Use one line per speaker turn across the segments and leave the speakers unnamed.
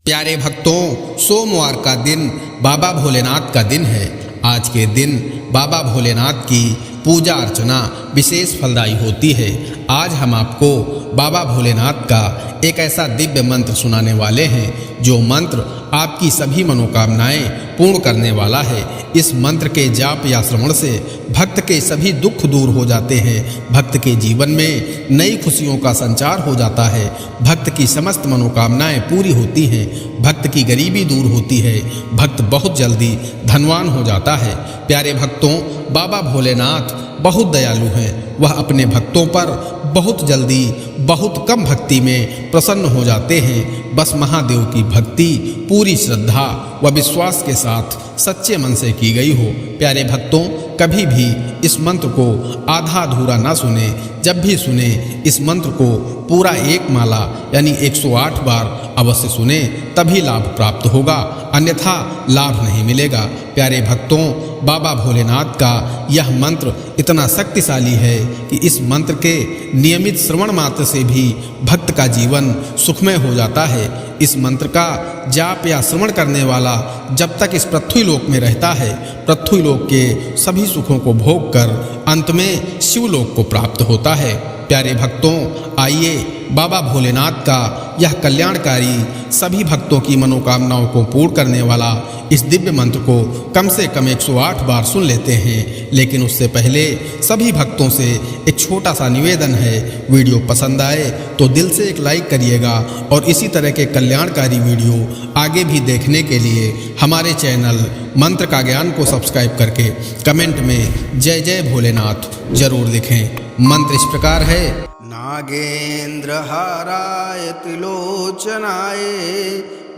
प्यारे भक्तों, सोमवार का दिन बाबा भोलेनाथ का दिन है। आज के दिन बाबा भोलेनाथ की पूजा अर्चना विशेष फलदायी होती है। आज हम आपको बाबा भोलेनाथ का एक ऐसा दिव्य मंत्र सुनाने वाले हैं जो मंत्र आपकी सभी मनोकामनाएं पूर्ण करने वाला है। इस मंत्र के जाप या श्रवण से भक्त के सभी दुख दूर हो जाते हैं। भक्त के जीवन में नई खुशियों का संचार हो जाता है। भक्त की समस्त मनोकामनाएं पूरी होती हैं। भक्त की गरीबी दूर होती है। भक्त बहुत जल्दी धनवान हो जाता है। प्यारे भक्तों, बाबा भोलेनाथ बहुत दयालु हैं। वह अपने भक्तों पर बहुत जल्दी बहुत कम भक्ति में प्रसन्न हो जाते हैं। बस महादेव की भक्ति पूरी श्रद्धा व विश्वास के साथ सच्चे मन से की गई हो। प्यारे भक्तों, कभी भी इस मंत्र को आधा अधूरा ना सुने। जब भी सुने इस मंत्र को पूरा एक माला यानी 108 बार अवश्य सुने, तभी लाभ प्राप्त होगा, अन्यथा लाभ नहीं मिलेगा। प्यारे भक्तों, बाबा भोलेनाथ का यह मंत्र इतना शक्तिशाली है कि इस मंत्र के नियमित श्रवण मात्र से भी भक्त का जीवन सुखमय हो जाता है। इस मंत्र का जाप या श्रवण करने वाला जब तक इस पृथ्वी लोक में रहता है, पृथ्वी लोक के सभी सुखों को भोग कर अंत में शिवलोक को प्राप्त होता है। प्यारे भक्तों, आइए बाबा भोलेनाथ का यह कल्याणकारी सभी भक्तों की मनोकामनाओं को पूर्ण करने वाला इस दिव्य मंत्र को कम से कम 108 बार सुन लेते हैं। लेकिन उससे पहले सभी भक्तों से एक छोटा सा निवेदन है। वीडियो पसंद आए तो दिल से एक लाइक करिएगा और इसी तरह के कल्याणकारी वीडियो आगे भी देखने के लिए हमारे चैनल मंत्र का ज्ञान को सब्सक्राइब करके कमेंट में जय जय भोलेनाथ जरूर लिखें। मंत्र इस प्रकार है।
नागेन्द्र हाराय त्रिलोचनाय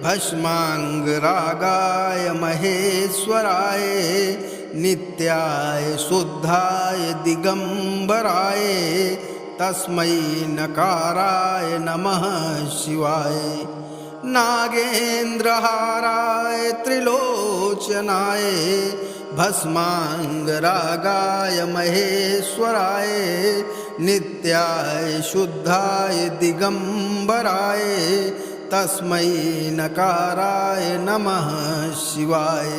भस्मांग रागाय महेश्वराय नित्याय शुद्धाय दिगंबराय तस्मै नकाराय नमः शिवाय। नागेन्द्र हाराय त्रिलोचनाय भस्मांग रागाय महेश्वराय नित्याय शुद्धाय दिगंबराय तस्मै नकाराय नमः शिवाय।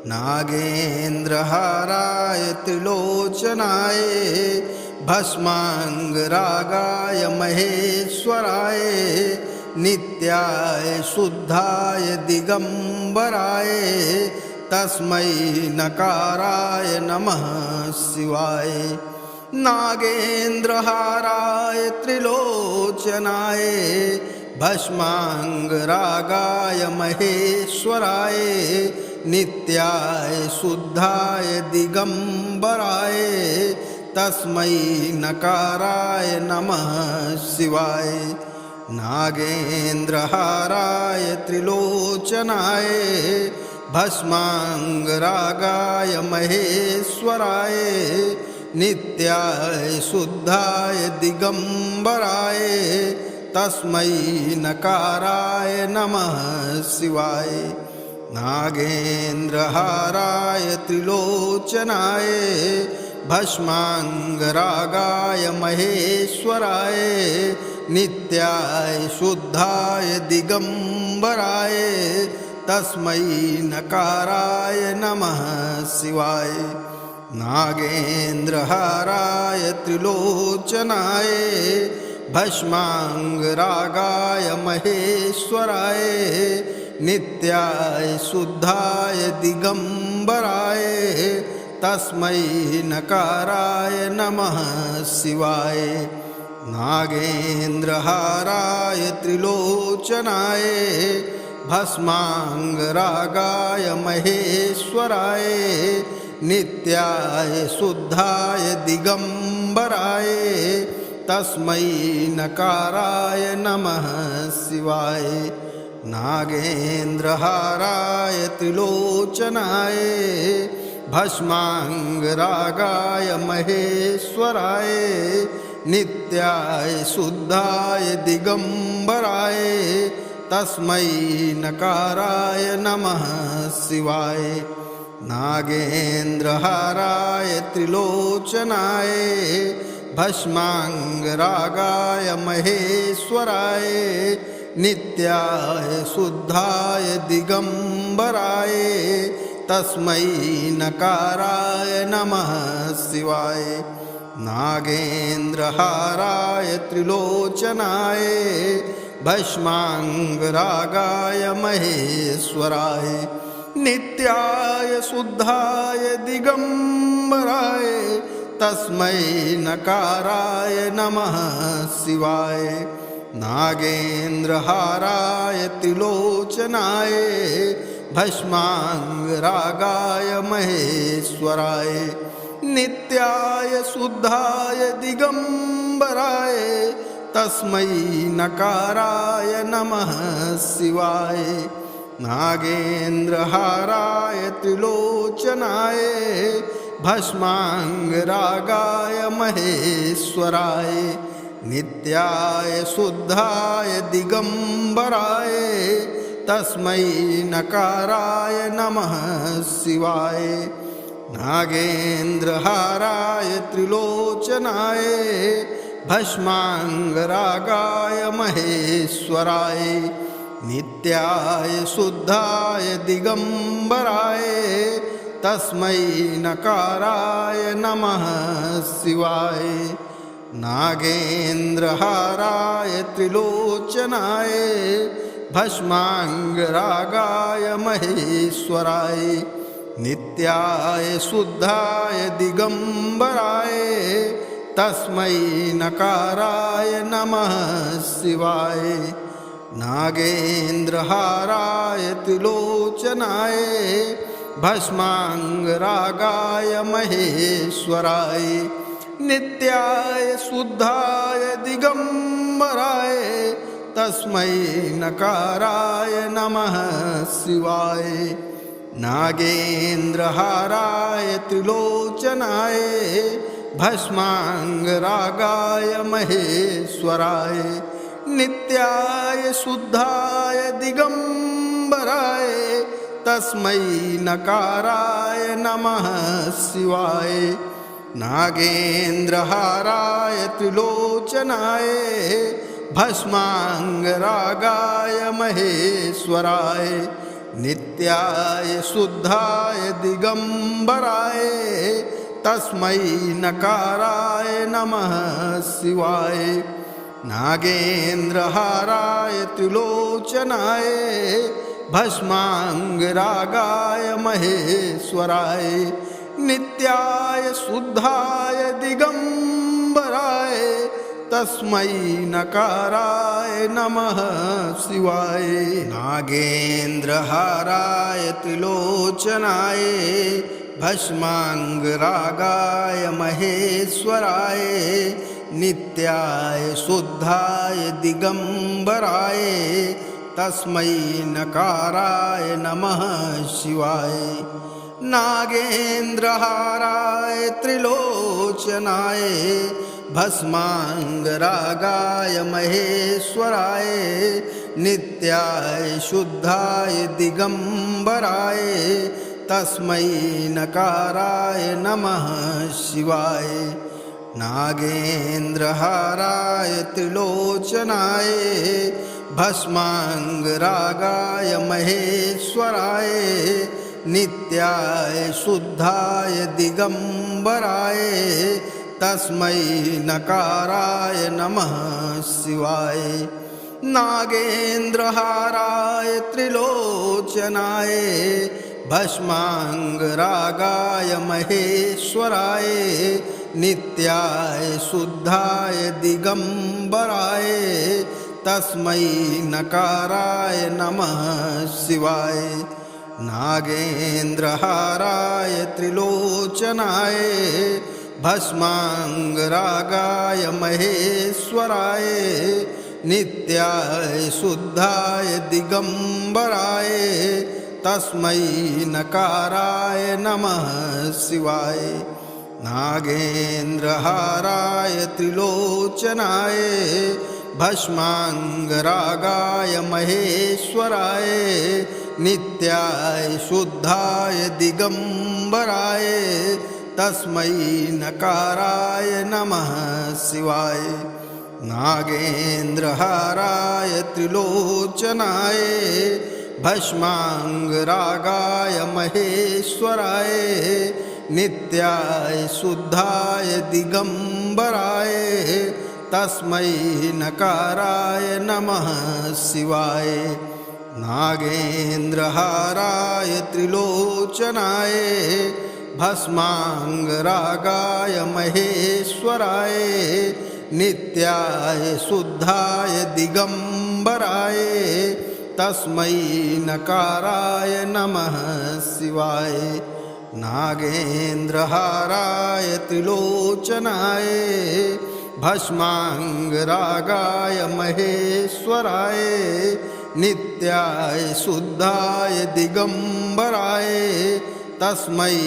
नागेन्द्र हाराय त्रिलोचनाय भस्मांग रागाय महेश्वराय नित्याय शुद्धाय दिगंबराय तस्मै नकाराय नमः शिवाय। नागेन्द्र हाराय त्रिलोचनाय भस्मांग रागाय महेश्वराय नित्याय शुद्धाय दिगंबराय तस्मै नकाराय नमः शिवाय। नागेन्द्र हाराय त्रिलोचनाय भस्मांग रागाय महेश्वराय नित्याय शुद्धाय दिगंबराय तस्मै नकाराय नमः शिवाय। नागेन्द्र हाराय त्रिलोचनाय भस्मांग रागाय महेश्वराय नित्याय शुद्धाय दिगंबराय तस्मै नकाराय नमः शिवाय। नागेन्द्र हाराय त्रिलोचनाय भस्मांग रागाय महेश्वराय नित्याय शुद्धाय दिगंबराय तस्मै नकाराय नमः शिवाय। नागेन्द्र हाराय त्रिलोचनाय भस्मांग रागाय महेश्वराय नित्याय शुद्धाय दिगंबराय तस्मै नकाराय नमः शिवाय। नागेन्द्र हाराय त्रिलोचनाय भस्मांग रागाय महेश्वराय नित्याय शुद्धाय दिगंबराय तस्मै नकाराय नमः शिवाय। नागेन्द्र हाराय त्रिलोचनाय भस्मांग रागाय महेश्वराय नित्याय शुद्धाय दिगंबराय तस्मै नकाराय नमः शिवाय। नागेन्द्रहाराय त्रिलोचनाय भस्मांगरागाय महेश्वराय नित्याय शुद्धाय दिगंबराय तस्मै नकाराय नमः शिवाय। नागेन्द्रहाराय त्रिलोचनाय भस्मांगरागाय महेश्वराय नित्याय शुद्धाय दिगंबराय तस्मै नकाराय नमः शिवाय। नागेन्द्रहाराय त्रिलोचनाय भस्मांगरागाय महेश्वराय नित्याय शुद्धाय दिगंबराय तस्मै नकाराय नमः शिवाय। नागेन्द्रहाराय त्रिलोचनाय भस्मांगरागाय महेश्वराय नित्याय शुद्धाय दिगंबराय तस्मै नकाराय नमः शिवाय। नागेन्द्रहाराय त्रिलोचनाय भस्मांगरागाय महेश्वराय नित्याय शुद्धाय दिगंबराय तस्मै नकाराय नमः शिवाय। नागेन्द्रहाराय त्रिलोचनाय भस्मांगरागाय महेश्वराय नित्याय शुद्धाय दिगंबराय तस्मै नकाराय नमः शिवाय। नागेन्द्रहाराय त्रिलोचनाय भस्मांगरागाय महेश्वराय नित्याय शुद्धाय दिगंबराय तस्मै नकाराय नमः शिवाय। नागेन्द्रहाराय त्रिलोचनाय भस्मांगरागाय महेश्वराय नित्याय शुद्धाय दिगंबराय तस्मै नकाराय नमः शिवाय। नागेन्द्रहाराय त्रिलोचनाय भस्मांगरागाय महेश्वराय नित्याय शुद्धाय दिगंबराय तस्मै नकाराय नमः शिवाय। नागेन्द्रहाराय त्रिलोचनाय भस्मांगरागाय महेश्वराय नित्याय शुद्धाय दिगंबराय तस्मै नकाराय नमः शिवाय। नागेन्द्रहाराय त्रिलोचनाय भस्मांगरागाय महेश्वराय नित्याय शुद्धाय दिगंबराय तस्मै नकाराय नमः शिवाय। नागेन्द्रहाराय त्रिलोचनाय भस्मांगरागाय महेश्वराय नित्याय शुद्धाय दिगंबराय तस्मै नकाराय नमः शिवाय। नागेन्द्रहाराय त्रिलोचनाय भस्मांगरागाय महेश्वराय नित्याय शुद्धाय दिगंबराय तस्मै नकाराय नमः शिवाय। नागेन्द्रहाराय त्रिलोचनाय भस्मांगरागाय महेश्वराय नित्याय शुद्धाय दिगंबराय तस्मै नकाराय नमः शिवाय। नागेन्द्रहाराय त्रिलोचनाय भस्मांगरागाय महेश्वराय नित्याय शुद्धाय दिगंबराय तस्मै नकाराय नमः शिवाय। नागेन्द्रहाराय त्रिलोचनाय भस्माङ्गरागाय महेश्वराय नित्याय शुद्धाय दिगंबराय तस्मै नकाराय नमः शिवाय। नागेन्द्रहाराय त्रिलोचनाय भस्माङ्गरागाय महेश्वराय नित्याय शुद्धाय दिगंबराय तस्मै नकाराय नमः शिवाय। नागेन्द्रहाराय त्रिलोचनाय भस्माङ्गरागाय महेश्वराय नित्याय शुद्धाय दिगंबराय तस्मै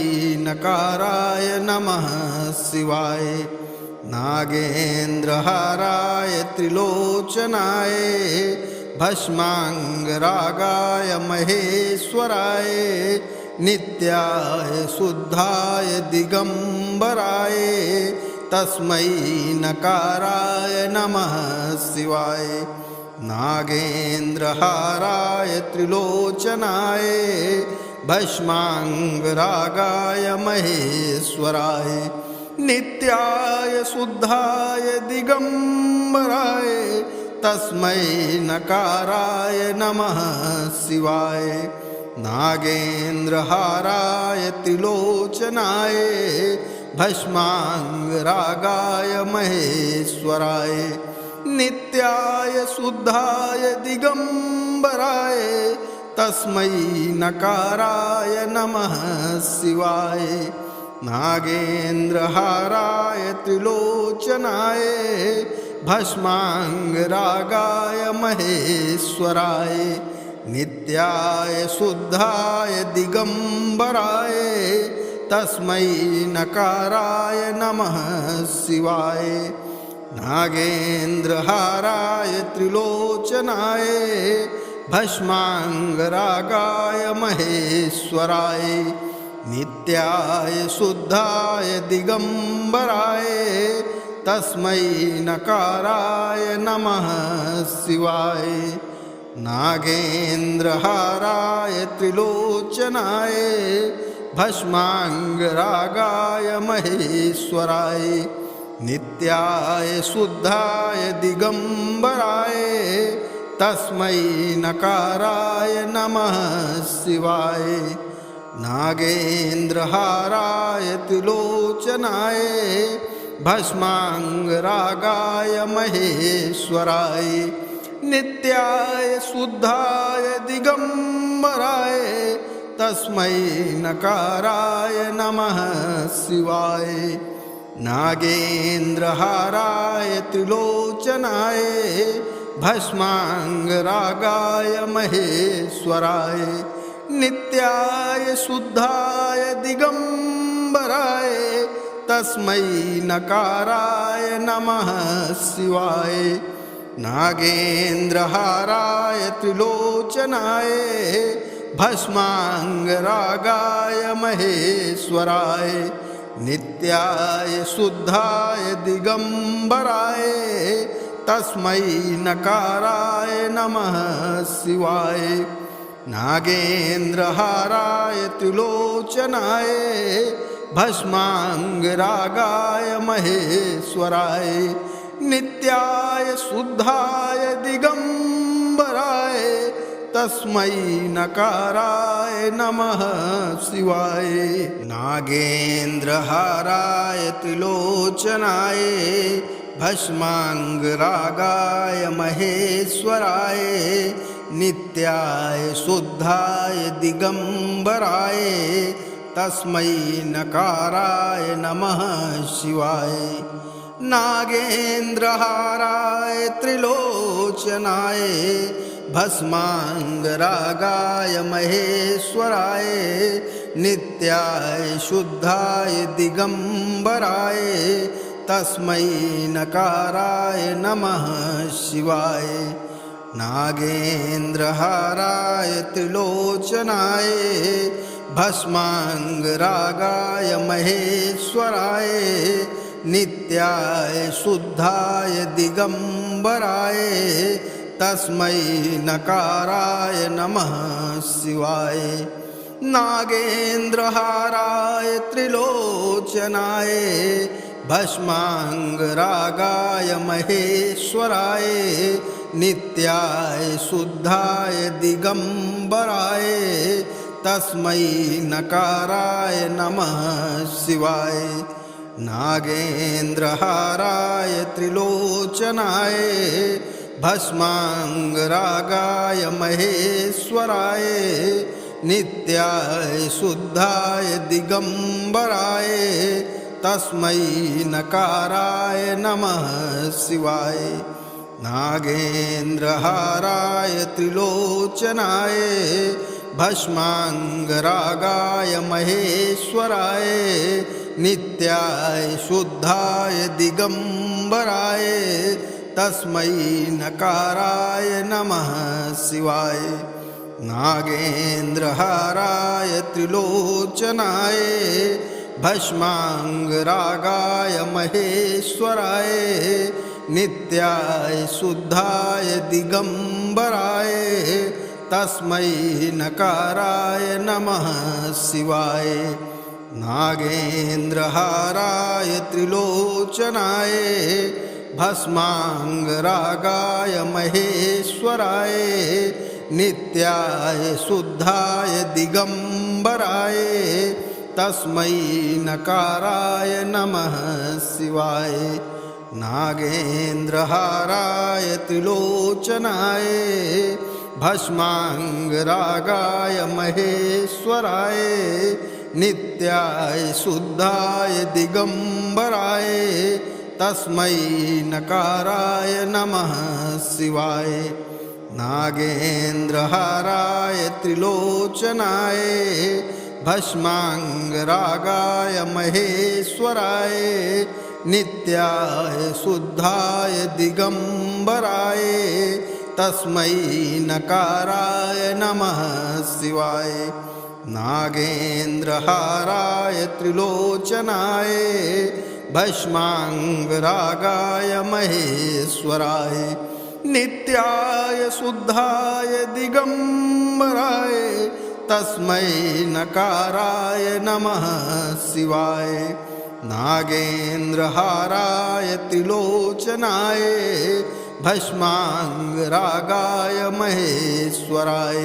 नकाराय नमः शिवाय। नागेन्द्रहाराय त्रिलोचनाय भस्माङ्गरागाय महेश्वराय नित्याय शुद्धाय दिगंबराय तस्मै नकाराय नमः शिवाय। नागेन्द्रहाराय त्रिलोचनाय भस्माङ्गरागाय महेश्वराय नित्याय शुद्धाय दिगंबराय तस्मै नकाराय नमः शिवाय। नागेन्द्रहाराय त्रिलोचनाय भस्माङ्गरागाय महेश्वराय नित्याय शुद्धाय दिगंबराय तस्मै नकाराय नमः शिवाय। नागेन्द्रहाराय त्रिलोचनाय भस्माङ्गरागाय महेश्वराय नित्याय शुद्धाय दिगंबराय तस्मै नकाराय नमः शिवाय। नागेन्द्रहाराय त्रिलोचनाय भस्माङ्गरागाय महेश्वराय नित्याय शुद्धाय दिगंबराय तस्मै नकाराय नमः शिवाय। नागेन्द्रहाराय त्रिलोचनाय भस्माङ्गरागाय महेश्वराय नित्याय शुद्धाय दिगंबराय तस्मै नकाराय नमः शिवाय। नागेन्द्रहाराय त्रिलोचनाय भस्माङ्गरागाय महेश्वराय नित्याय शुद्धाय दिगंबराय तस्मै नकाराय नमः शिवाय। नागेन्द्रहाराय त्रिलोचनाय भस्माङ्गरागाय महेश्वराय नित्याय शुद्धाय दिगंबराय तस्मै नकाराय नमः शिवाय। नागेन्द्रहाराय त्रिलोचनाय भस्माङ्गरागाय महेश्वराय नित्याय शुद्धाय दिगंबराय तस्मै नकाराय नमः शिवाय। नागेन्द्रहाराय त्रिलोचनाय भस्माङ्गरागाय महेश्वराय नित्याय शुद्धाय दिगंबराय तस्मै नकाराय नमः शिवाय। नागेन्द्रहाराय त्रिलोचनाय भस्माङ्गरागाय महेश्वराय नित्याय शुद्धाय दिगंबराय तस्मै नकाराय नमः शिवाय। नागेन्द्रहाराय त्रिलोचनाय भस्माङ्गरागाय महेश्वराय नित्याय शुद्धाय दिगंबराय तस्मै नकाराय नमः शिवाय। नागेन्द्रहाराय त्रिलोचनाय भस्माङ्गरागाय महेश्वराय नित्याय शुद्धाय दिगंबराय तस्मै नकाराय नमः शिवाय। नागेन्द्रहाराय त्रिलोचनाय भस्मांगरागाय महेश्वराय नित्याय शुद्धाय दिगंबराय तस्मै नकाराय नमः शिवाय। नागेन्द्रहाराय त्रिलोचनाय भस्मांगरागाय महेश्वराय नित्याय शुद्धाय दिगंबराय तस्मै नकाराय नमः शिवाय। नागेन्द्रहाराय त्रिलोचनाय भस्मांगरागाय महेश्वराय नित्याय शुद्धाय दिगंबराय तस्मै नकाराय नमः शिवाय। नागेन्द्रहाराय त्रिलोचनाय भस्मांगरागाय महेश्वराय नित्याय शुद्धाय दिगंबराय तस्मै नकाराय नमः शिवाय। नागेन्द्रहाराय त्रिलोचनाय भस्मांगरागाय महेश्वराय नित्याय शुद्धाय दिगंबराय तस्मै नकाराय नमः शिवाय। नागेन्द्रहाराय त्रिलोचनाय भस्मांगरागाय महेश्वराय नित्याय शुद्धाय दिगंबराय तस्मै नकाराय नमः शिवाय। नागेन्द्रहाराय त्रिलोचनाय भस्मांगरागाय महेश्वराय नित्याय शुद्धाय दिगंबराय तस्मै नकाराय नमः शिवाय। नागेन्द्रहाराय त्रिलोचनाय भस्मांगरागाय महेश्वराय नित्याय शुद्धाय दिगंबराय तस्मै नकाराय नमः शिवाय। नागेन्द्रहाराय त्रिलोचनाय भस्मांगरागाय महेश्वराय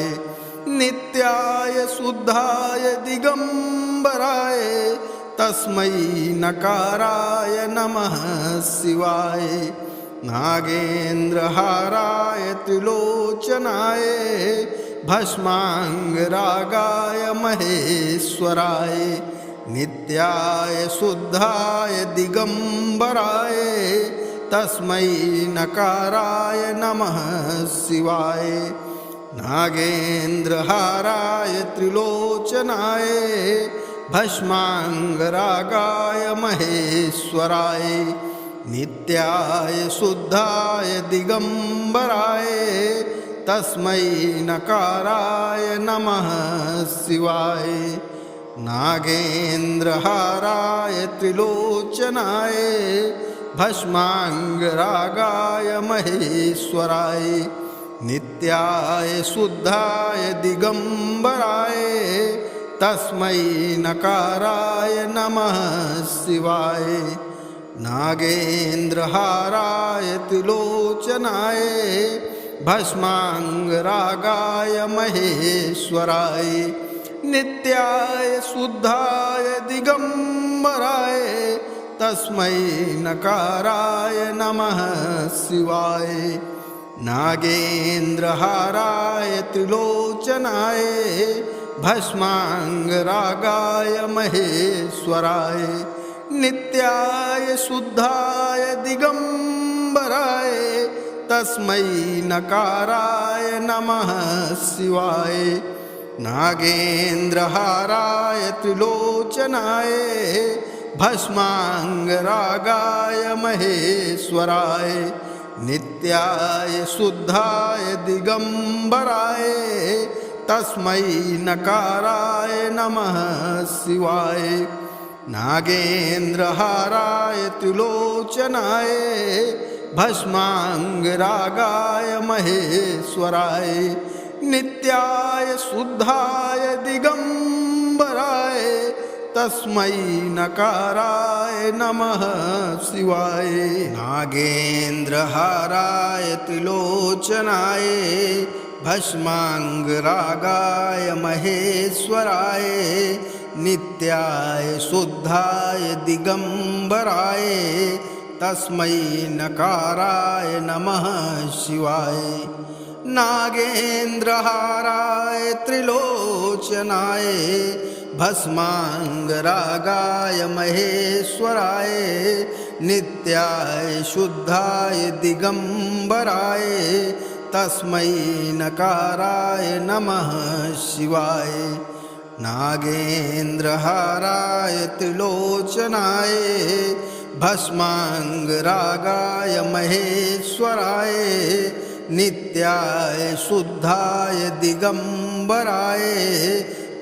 नित्याय शुद्धाय दिगंबराय तस्मै नकाराय नमः शिवाय। नागेन्द्रहाराय त्रिलोचनाय भस्मांगरागाय महेश्वराय नित्याय शुद्धाय दिगंबराय तस्मै नकाराय नमः शिवाय। नागेन्द्रहाराय त्रिलोचनाय भस्मांगरागाय महेश्वराय नित्याय शुद्धाय दिगंबराय तस्मै नकाराय नमः शिवाय। नागेन्द्रहाराय त्रिलोचनाय भस्मांगरागाय महेश्वराय नित्याय शुद्धाय दिगंबराय तस्मै नकाराय नमः शिवाय। नागेन्द्रहाराय त्रिलोचनाय भस्मांगरागाय महेश्वराय नित्याय शुद्धाय दिगंबराय तस्मै नकाराय नमः शिवाय। नागेन्द्रहाराय त्रिलोचनाय भस्मांगरागाय महेश्वराय नित्याय शुद्धाय दिगंबराय तस्मै नकाराय नमः शिवाय। नागेन्द्रहाराय त्रिलोचनाय भस्मांगरागाय महेश्वराय नित्याय शुद्धाय दिगंबराय तस्मै नकाराय नमः शिवाय। नागेन्द्रहाराय त्रिलोचनाय भस्मांगरागाय महेश्वराय नित्याय शुद्धाय दिगंबराय तस्मै नकाराय नमः शिवाय। नागेन्द्रहाराय त्रिलोचनाय भस्मांगरागाय महेश्वराय नित्याय शुद्धाय दिगंबराय तस्मै नकाराय नमः शिवाय। नागेन्द्रहाराय त्रिलोचनाय भस्मांगरागाय महेश्वराय नित्याय शुद्धाय दिगंबराय तस्मै नकाराय नमः शिवाय। नागेन्द्रहाराय त्रिलोचनाय भस्मांगरागाय महेश्वराय नित्याय शुद्धाय दिगंबराय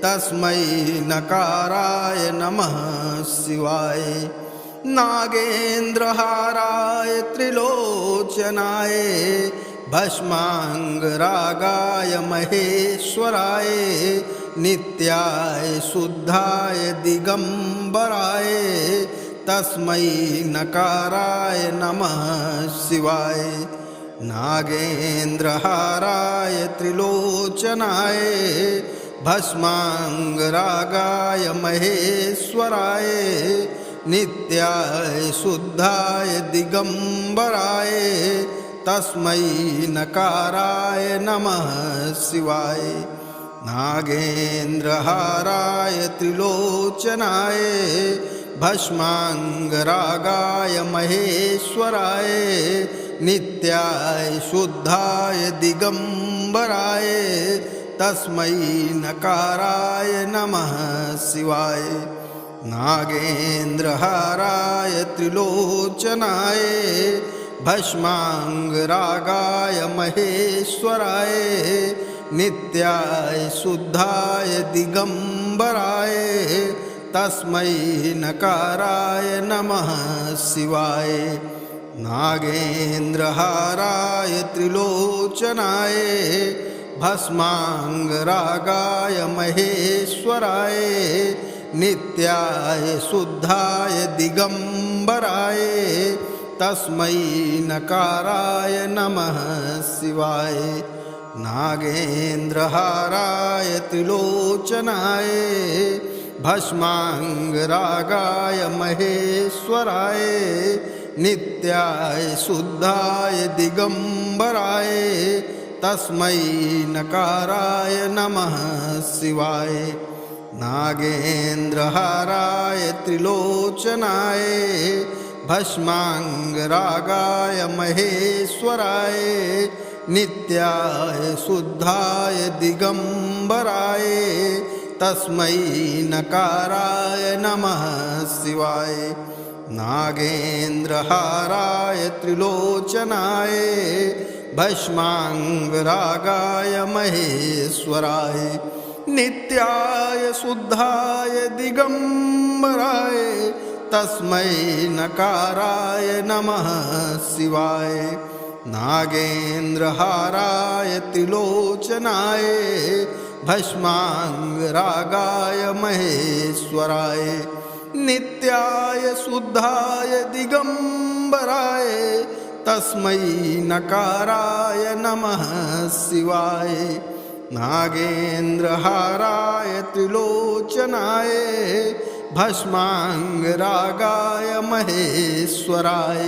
तस्मै नकाराय नमः शिवाय। नागेन्द्रहाराय त्रिलोचनाय भस्मांगरागाय महेश्वराय नित्याय शुद्धाय दिगंबराय तस्मै नकाराय नमः शिवाय। नागेन्द्रहाराय त्रिलोचनाय भस्मांगरागाय महेश्वराय नित्याय शुद्धाय दिगंबराय तस्मै नकाराय नमः शिवाय। नागेन्द्रहाराय त्रिलोचनाय भस्मांगरागाय महेश्वराय नित्याय शुद्धाय दिगंबराय तस्मै नकाराय नमः शिवाय। नागेन्द्रहाराय त्रिलोचनाय भस्मांगरागाय महेश्वराय नित्याय शुद्धाय दिगंबराय तस्मै नकाराय नमः शिवाय। नागेन्द्रहाराय त्रिलोचनाय भस्मांगरागाय महेश्वराय नित्याय शुद्धाय दिगंबराय तस्मै नकाराय नमः शिवाय। नागेन्द्रहाराय त्रिलोचनाय भस्मांगरागाय महेश्वराय नित्याय शुद्धाय दिगंबराय तस्मै नकाराय नमः शिवाय। नागेन्द्रहाराय त्रिलोचनाय भस्मांगरागाय महेश्वराय नित्याय शुद्धाय दिगंबराय तस्मै नकाराय नमः शिवाय। नागेन्द्रहाराय त्रिलोचनाय भस्मांगरागाय महेश्वराय नित्याय शुद्धाय दिगंबराय तस्मै नकाराय नमः शिवाय। नागेन्द्रहाराय त्रिलोचनाय भस्मांगरागाय महेश्वराय नित्याय शुद्धाय दिगंबराय तस्मै नकाराय नमः शिवाय। नागेन्द्रहाराय त्रिलोचनाय भस्मांगरागाय महेश्वराय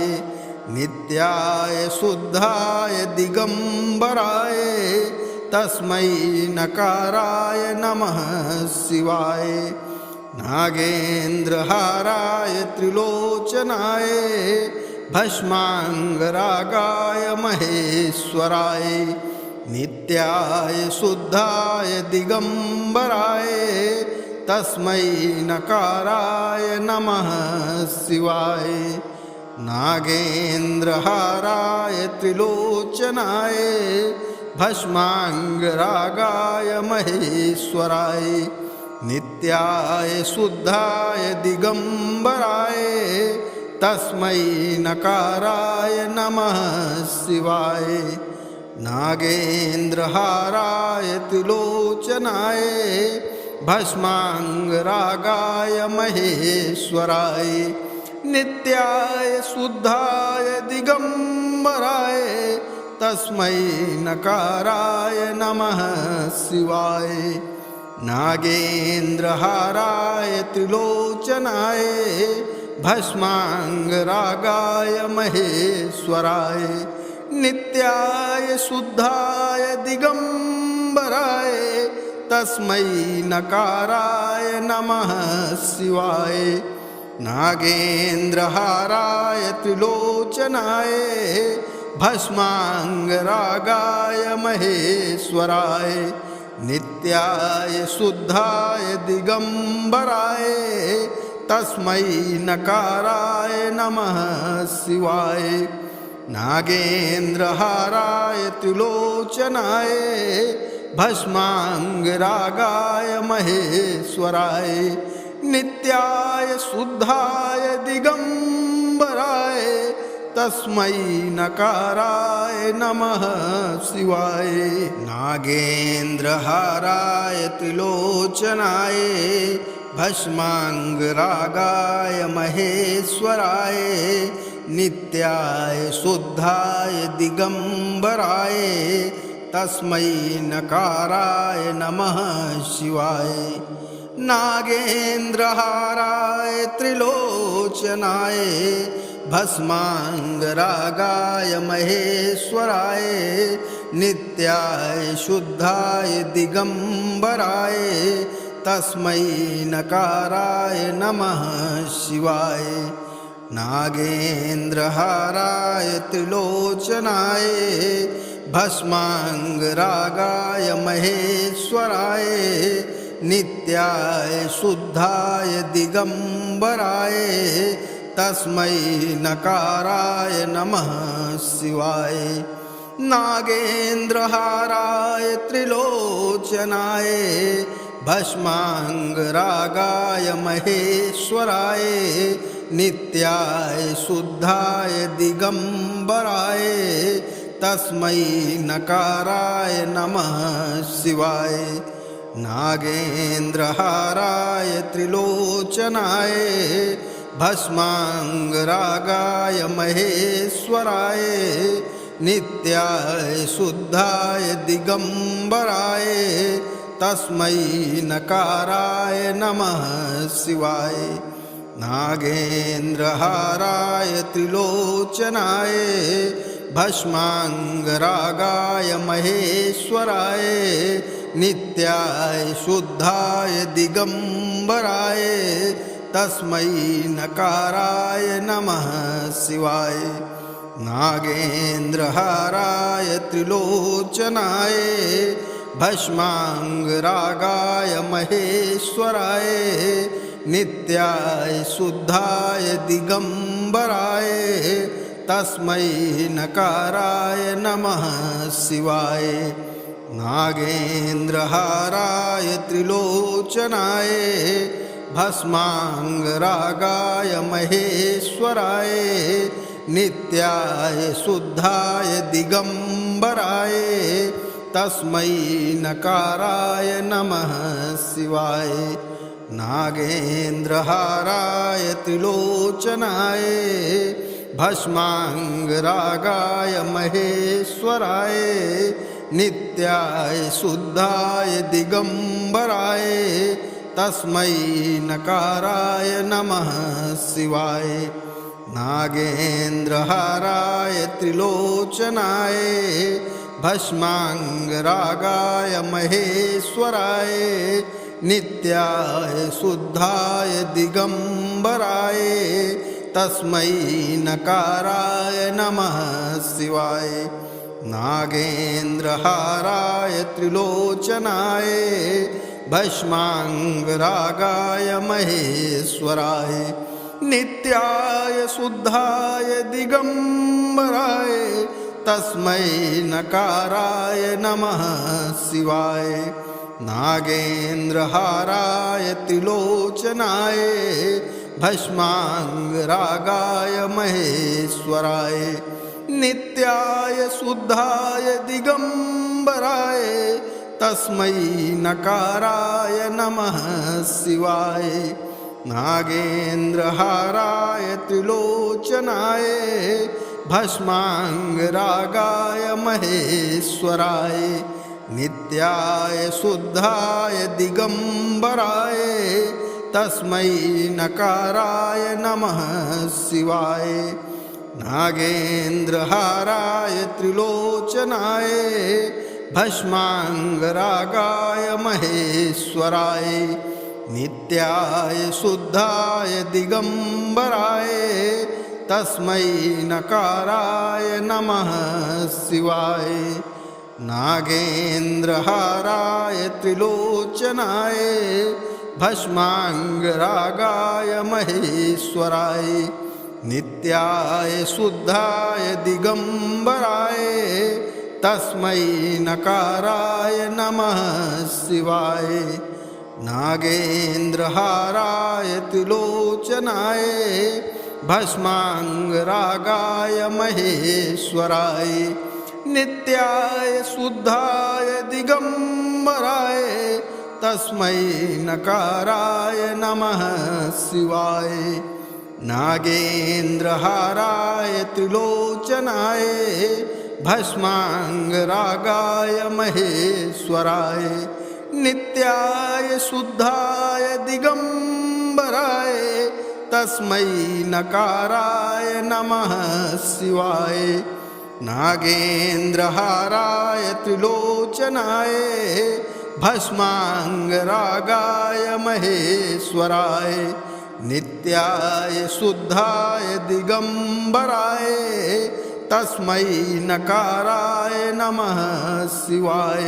नित्याय शुद्धाय दिगंबराय तस्मै नकाराय नमः शिवाय। नागेन्द्रहाराय त्रिलोचनाय भस्मांगरागाय महेश्वराय नित्याय शुद्धाय दिगंबराय तस्मै नकाराय नमः शिवाय। नागेन्द्रहाराय त्रिलोचनाय भस्मांगरागाय महेश्वराय नित्याय शुद्धाय दिगंबराय तस्मै नकाराय नमः शिवाय। नागेन्द्रहाराय त्रिलोचनाय भस्मांगरागाय महेश्वराय नित्याय शुद्धाय दिगंबराय तस्मै नकाराय नमः शिवाय। नागेन्द्रहाराय त्रिलोचनाय भस्मांगरागाय महेश्वराय नित्याय शुद्धाय दिगंबराय तस्मै नकाराय नमः शिवाय। नागेन्द्रहाराय त्रिलोचनाय भस्मांगरागाय महेश्वराय नित्याय शुद्धाय दिगंबराय तस्मै नकाराय नमः शिवाय। नागेन्द्रहाराय त्रिलोचनाय भस्मांगरागाय महेश्वराय नित्याय शुद्धाय दिगंबराय तस्मै नकाराय नमः शिवाय। नागेन्द्रहाराय त्रिलोचनाय भस्मांगरागाय महेश्वराय नित्याय शुद्धाय दिगंबराय तस्मै नकाराय नमः शिवाय। नागेन्द्रहाराय त्रिलोचनाय भस्मांगरागाय महेश्वराय नित्याय शुद्धाय दिगंबराय तस्मै नकाराय नमः शिवाय। नागेन्द्रहाराय त्रिलोचनाय भस्मांगरागाय महेश्वराय नित्याय शुद्धाय दिगंबराय तस्मै नकाराय नमः शिवाय। नागेन्द्रहाराय त्रिलोचनाय भस्मांगरागाय महेश्वराय नित्याय शुद्धाय दिगंबराय तस्मै नकाराय नमः शिवाय। नागेन्द्रहाराय त्रिलोचनाय भस्मांगरागाय महेश्वराय नित्याय शुद्धाय दिगंबराय तस्मै नकाराय नमः शिवाय। नागेन्द्रहाराय त्रिलोचनाय भस्मांगरागाय महेश्वराय नित्याय शुद्धाय दिगंबराय तस्मै नकाराय नमः शिवाय। नागेन्द्रहाराय त्रिलोचनाय भस्मांगरागाय महेश्वराय नित्याय शुद्धाय दिगंबराय तस्मै नकाराय नमः शिवाय। नागेन्द्रहाराय त्रिलोचनाय भस्मांगरागाय महेश्वराय नित्याय शुद्धाय दिगंबराय तस्मै नकाराय नमः शिवाय। नागेन्द्रहाराय त्रिलोचनाय भस्मांगरागाय महेश्वराय नित्याय शुद्धाय दिगंबराय तस्मै नकाराय नमः शिवाय। नागेन्द्रहाराय त्रिलोचनाय भस्मांगरागाय महेश्वराय नित्याय शुद्धाय दिगंबराय तस्मै नकाराय नमः शिवाय। नागेन्द्रहाराय त्रिलोचनाय भस्मांगरागाय महेश्वराय नित्याय शुद्धाय दिगंबराय तस्मै नकाराय नमः शिवाय। नागेन्द्रहाराय त्रिलोचनाय भस्माङ्गरागाय महेश्वराय नित्याय शुद्धाय दिगंबराय तस्मै नकाराय नमः शिवाय नागेन्द्रहाराय त्रिलोचनाय भस्माङ्गरागाय महेश्वराय नित्याय शुद्धाय दिगंबराय तस्मै नकाराय नमः शिवाय नागेन्द्रहाराय त्रिलोचनाय भस्माङ्गरागाय महेश्वराय नित्याय शुद्धाय दिगंबराय तस्मै नकाराय नमः शिवाय नागेन्द्रहाराय त्रिलोचनाय भस्माङ्गरागाय महेश्वराय नित्याय शुद्धाय दिगंबराय तस्मै नकाराय नमः शिवाय नागेन्द्रहाराय त्रिलोचनाय भस्माङ्गरागाय महेश्वराय नित्याय शुद्धाय दिगंबराय तस्मै नकाराय नमः शिवाय नागेन्द्रहाराय त्रिलोचनाय भस्माङ्गरागाय महेश्वराय नित्याय शुद्धाय दिगंबराय तस्मै नकाराय नमः शिवाय नागेन्द्रहाराय त्रिलोचनाय भस्माङ्गरागाय महेश्वराय नित्याय शुद्धाय दिगंबराय तस्मै नकाराय नमः शिवाय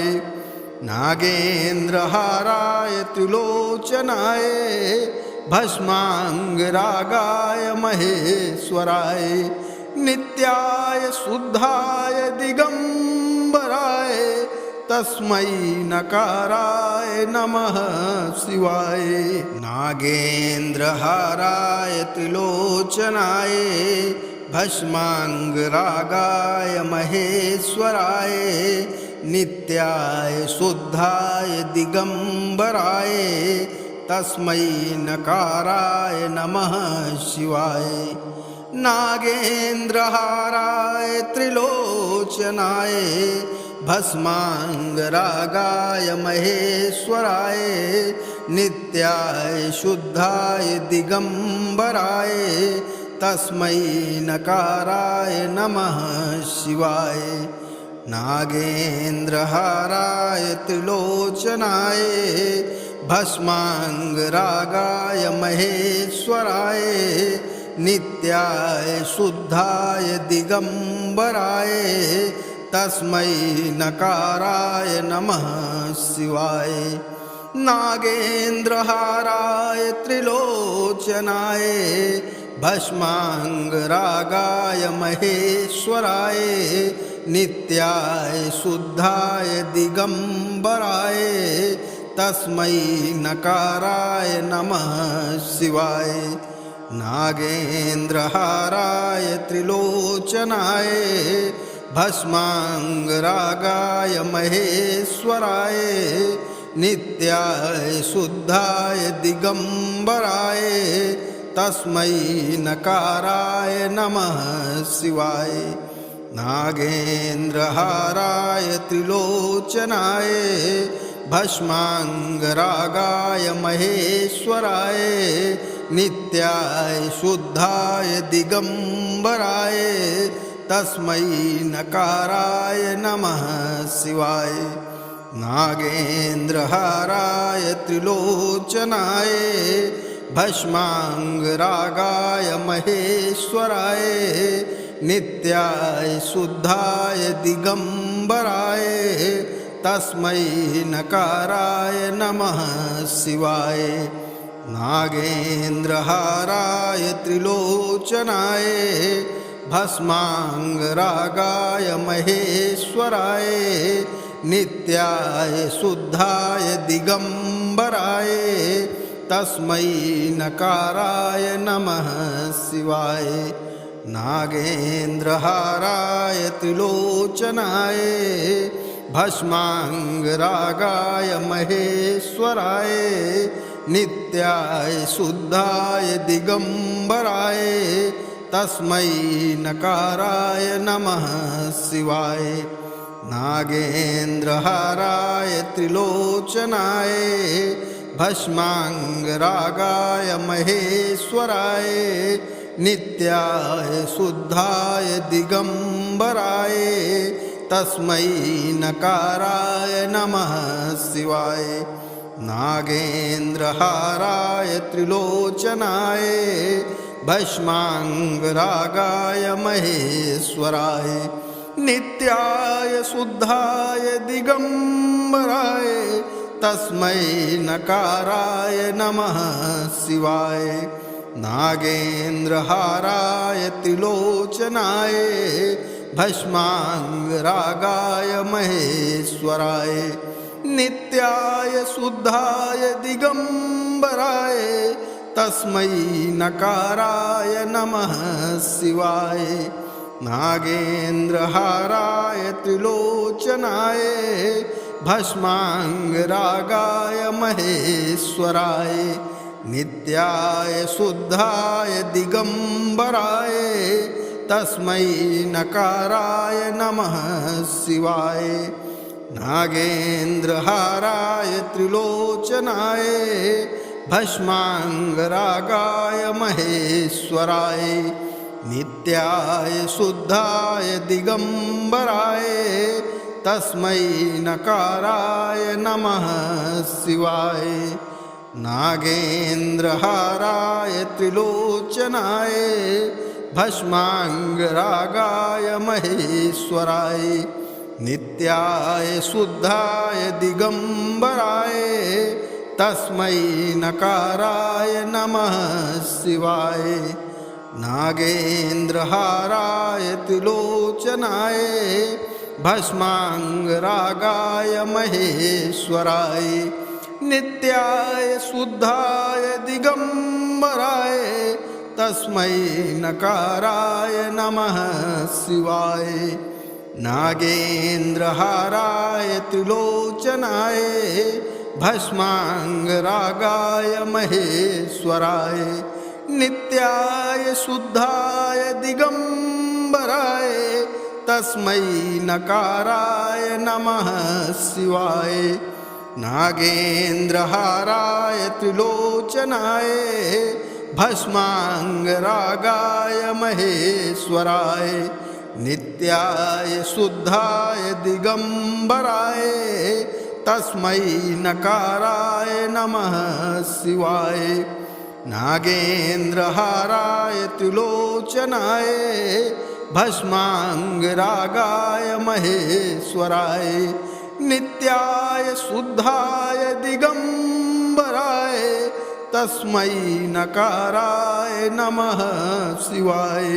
नागेन्द्रहाराय त्रिलोचनाय भस्माङ्गरागाय महेश्वराय नित्याय शुद्धाय दिगंबराय तस्मै नकाराय नमः शिवाय नागेन्द्रहाराय त्रिलोचनाय भस्माङ्गरागाय महेश्वराय नित्याय शुद्धाय दिगंबराय तस्मै नकाराय नमः शिवाय नागेन्द्रहाराय त्रिलोचनाय भस्माङ्गरागाय महेश्वराय नित्याय शुद्धाय दिगंबराय तस्मै नकाराय नमः शिवाय नागेन्द्रहाराय त्रिलोचनाय भस्माङ्गरागाय महेश्वराय नित्याय शुद्धाय दिगंबराय तस्मै नकाराय नमः शिवाय नागेन्द्रहाराय त्रिलोचनाय भस्माङ्गरागाय महेश्वराय नित्याय शुद्धाय दिगंबराय तस्मै नकाराय नमः शिवाय नागेन्द्रहाराय त्रिलोचनाय भस्माङ्गरागाय महेश्वराय नित्याय शुद्धाय दिगंबराय तस्मै नकाराय नमः शिवाय नागेन्द्रहाराय त्रिलोचनाय भस्माङ्गरागाय महेश्वराय नित्याय शुद्धाय दिगंबराय तस्मै नकाराय नमः शिवाय नागेन्द्रहाराय त्रिलोचनाय भस्माङ्गरागाय महेश्वराय नित्याय शुद्धाय दिगंबराय तस्मै नकाराय नमः शिवाय नागेन्द्रहाराय त्रिलोचनाय भस्माङ्गरागाय महेश्वराय नित्याय शुद्धाय दिगंबराय तस्मै नकाराय नमः शिवाय। नागेन्द्रहाराय त्रिलोचनाय भस्मांगरागाय महेश्वराय नित्याय शुद्धाय दिगंबराय तस्मै नकाराय नमः शिवाय। नागेन्द्रहाराय त्रिलोचनाय भस्मांगरागाय महेश्वराय नित्याय शुद्धाय दिगंबराय तस्मै नकाराय नमः शिवाय। नागेन्द्रहाराय त्रिलोचनाय भस्मांगरागाय महेश्वराय नित्याय शुद्धाय दिगंबराय तस्मै नकाराय नमः शिवाय। नागेन्द्रहाराय त्रिलोचनाय भस्मांगरागाय महेश्वराय नित्याय शुद्धाय दिगंबराय तस्मै नकाराय नमः शिवाय। नागेन्द्रहाराय त्रिलोचनाय भस्मांगरागाय महेश्वराय नित्याय शुद्धाय दिगंबराय तस्मै नकाराय नमः शिवाय। नागेन्द्रहाराय त्रिलोचनाय भस्मांगरागाय महेश्वराय नित्याय शुद्धाय दिगंबराय तस्मै नकाराय नमः शिवाय। नागेन्द्रहाराय त्रिलोचनाय भस्मांगरागाय महेश्वराय नित्याय शुद्धाय दिगंबराय तस्मै नकाराय नमः शिवाय। नागेन्द्रहाराय त्रिलोचनाय भस्मांगरागाय महेश्वराय नित्याय शुद्धाय दिगंबराय तस्मै नकाराय नमः शिवाय। नागेन्द्रहाराय त्रिलोचनाय भस्मांगरागाय महेश्वराय नित्याय शुद्धाय दिगंबराय तस्मै नकाराय नमः शिवाय। नागेन्द्रहाराय त्रिलोचनाय भस्मांगरागाय महेश्वराय नित्याय शुद्धाय दिगंबराय तस्मै नकाराय नमः शिवाय। नागेन्द्रहाराय त्रिलोचनाय भस्मांगरागाय महेश्वराय नित्याय शुद्धाय दिगंबराय तस्मै नकाराय नमः शिवाय।